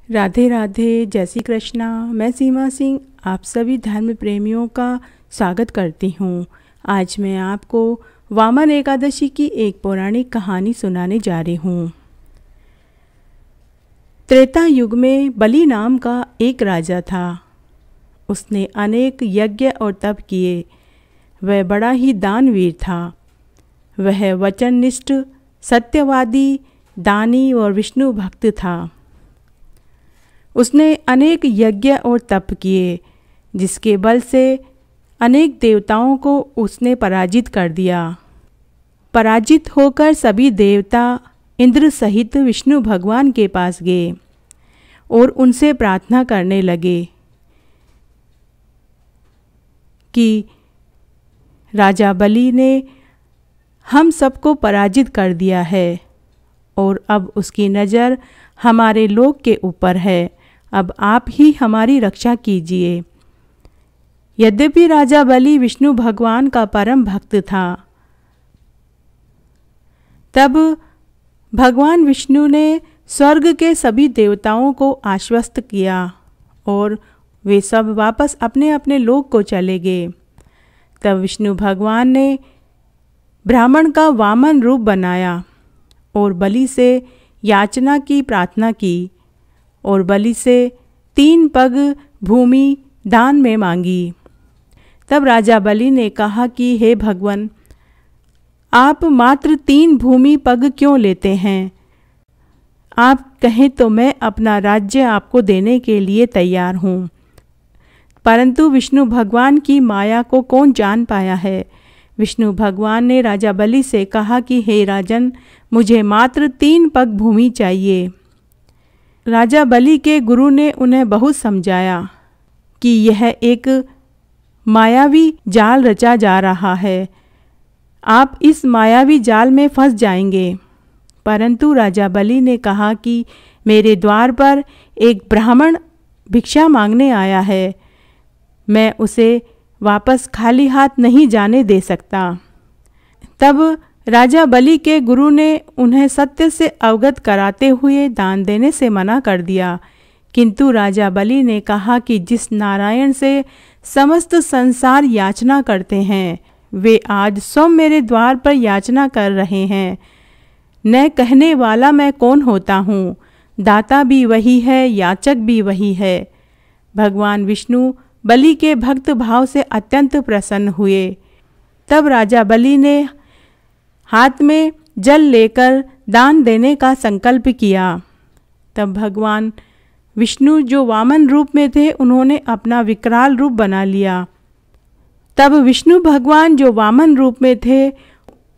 राधे राधे, जय श्री कृष्णा। मैं सीमा सिंह आप सभी धर्म प्रेमियों का स्वागत करती हूँ। आज मैं आपको वामन एकादशी की एक पौराणिक कहानी सुनाने जा रही हूँ। त्रेता युग में बलि नाम का एक राजा था। उसने अनेक यज्ञ और तप किए। वह बड़ा ही दानवीर था। वह वचननिष्ठ, सत्यवादी, दानी और विष्णु भक्त था। उसने अनेक यज्ञ और तप किए, जिसके बल से अनेक देवताओं को उसने पराजित कर दिया। पराजित होकर सभी देवता इंद्र सहित विष्णु भगवान के पास गए और उनसे प्रार्थना करने लगे कि राजा बलि ने हम सबको पराजित कर दिया है और अब उसकी नज़र हमारे लोक के ऊपर है। अब आप ही हमारी रक्षा कीजिए। यद्यपि राजा बलि विष्णु भगवान का परम भक्त था, तब भगवान विष्णु ने स्वर्ग के सभी देवताओं को आश्वस्त किया और वे सब वापस अपने अपने लोक को चले गए। तब विष्णु भगवान ने ब्राह्मण का वामन रूप बनाया और बलि से याचना की प्रार्थना की और बलि से 3 पग भूमि दान में मांगी। तब राजा बलि ने कहा कि हे भगवान, आप मात्र 3 भूमि पग क्यों लेते हैं? आप कहें तो मैं अपना राज्य आपको देने के लिए तैयार हूँ। परंतु विष्णु भगवान की माया को कौन जान पाया है? विष्णु भगवान ने राजा बलि से कहा कि हे राजन, मुझे मात्र 3 पग भूमि चाहिए। राजा बलि के गुरु ने उन्हें बहुत समझाया कि यह एक मायावी जाल रचा जा रहा है। आप इस मायावी जाल में फंस जाएंगे। परंतु राजा बलि ने कहा कि मेरे द्वार पर एक ब्राह्मण भिक्षा मांगने आया है। मैं उसे वापस खाली हाथ नहीं जाने दे सकता। तब राजा बलि के गुरु ने उन्हें सत्य से अवगत कराते हुए दान देने से मना कर दिया। किंतु राजा बलि ने कहा कि जिस नारायण से समस्त संसार याचना करते हैं, वे आज स्वयं मेरे द्वार पर याचना कर रहे हैं। न कहने वाला मैं कौन होता हूँ? दाता भी वही है, याचक भी वही है। भगवान विष्णु बलि के भक्त भाव से अत्यंत प्रसन्न हुए। तब राजा बलि ने हाथ में जल लेकर दान देने का संकल्प किया। तब भगवान विष्णु जो वामन रूप में थे, उन्होंने अपना विकराल रूप बना लिया। तब विष्णु भगवान जो वामन रूप में थे,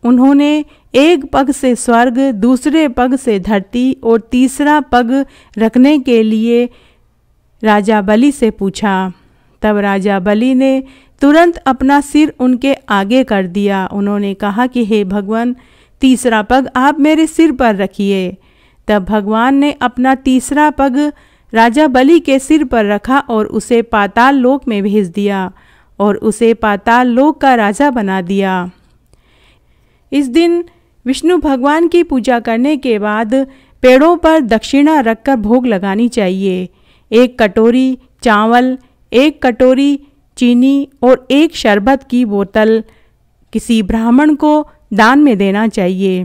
उन्होंने एक पग से स्वर्ग, दूसरे पग से धरती और तीसरा पग रखने के लिए राजा बलि से पूछा। तब राजा बलि ने तुरंत अपना सिर उनके आगे कर दिया। उन्होंने कहा कि हे भगवान, तीसरा पग आप मेरे सिर पर रखिए। तब भगवान ने अपना तीसरा पग राजा बलि के सिर पर रखा और उसे पाताल लोक में भेज दिया और उसे पाताल लोक का राजा बना दिया। इस दिन विष्णु भगवान की पूजा करने के बाद पेड़ों पर दक्षिणा रखकर भोग लगानी चाहिए। 1 कटोरी चावल, 1 कटोरी चीनी और 1 शरबत की बोतल किसी ब्राह्मण को दान में देना चाहिए।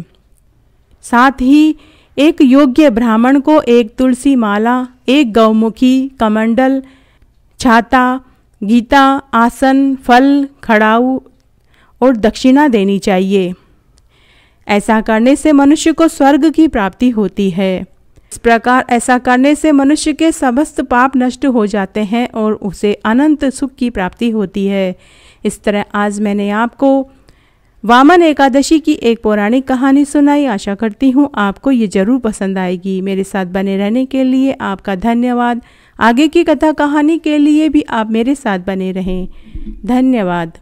साथ ही एक योग्य ब्राह्मण को 1 तुलसी माला, 1 गौमुखी, कमंडल, छाता, गीता, आसन, फल, खड़ाऊ और दक्षिणा देनी चाहिए। ऐसा करने से मनुष्य को स्वर्ग की प्राप्ति होती है। इस प्रकार ऐसा करने से मनुष्य के समस्त पाप नष्ट हो जाते हैं और उसे अनंत सुख की प्राप्ति होती है। इस तरह आज मैंने आपको वामन एकादशी की एक पौराणिक कहानी सुनाई। आशा करती हूँ आपको ये जरूर पसंद आएगी। मेरे साथ बने रहने के लिए आपका धन्यवाद। आगे की कथा कहानी के लिए भी आप मेरे साथ बने रहें। धन्यवाद।